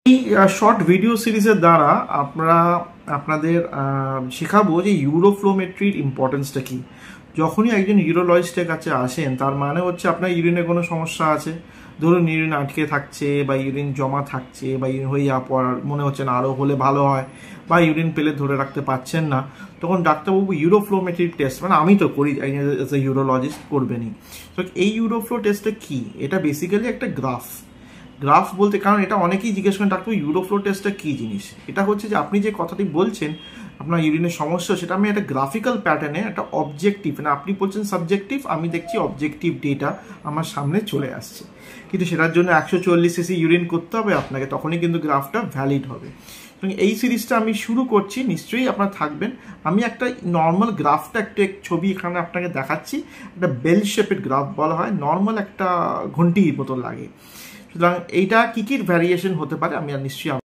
এই short video সিরিজের দ্বারা আপনাদের শেখাবো যে ইউরোফ্লোমেট্রির ইম্পর্টেন্সটা কি। যখনই একজন ইউরোলজিস্টের কাছে আসেন তার মানে হচ্ছে আপনার ইউরিনে কোনো সমস্যা আছে। ধরুন ইউরিন আটকে থাকছে বা ইউরিন জমা থাকছে বা ইউরিন হয়ে যাওয়ার পর মনে হচ্ছে না আরও হলে ভালো হয়, বা ইউরিন পেলে ধরে রাখতে পারছেন না, তখন ডাক্তারবাবু ইউরোফ্লোমেট্রি টেস্ট, মানে আমি তো করি, এজ এ ইউরোলজিস্ট করবেনই। তো এই ইউরোফ্লো টেস্টটা কি? এটা বেসিক্যালি একটা গ্রাফ বলতে, কারণ এটা অনেকেই জিজ্ঞেস করেন ডাক্তার ইউরোফ্লো টেস্টটা কী জিনিস। এটা হচ্ছে যে আপনি যে কথাটি বলছেন আপনার ইউরিনের সমস্যা, সেটা আমি একটা গ্রাফিক্যাল প্যাটার্নে একটা অবজেক্টিভ, মানে আপনি বলছেন সাবজেক্টিভ, আমি দেখছি অবজেক্টিভ ডেটা আমার সামনে চলে আসছে। কিন্তু সেটার জন্য 140 cc ইউরিন করতে হবে আপনাকে, তখনই কিন্তু গ্রাফটা ভ্যালিড হবে। এবং এই সিরিজটা আমি শুরু করছি, নিশ্চয়ই আপনারা থাকবেন। আমি একটা নর্মাল গ্রাফটা একটা ছবি এখানে আপনাকে দেখাচ্ছি। একটা বেল শেপেড গ্রাফ বলা হয়, নর্মাল একটা ঘন্টির মতো লাগে। সুতরাং এইটা কী কী ভ্যারিয়েশন হতে পারে আমি আর নিশ্চয়ই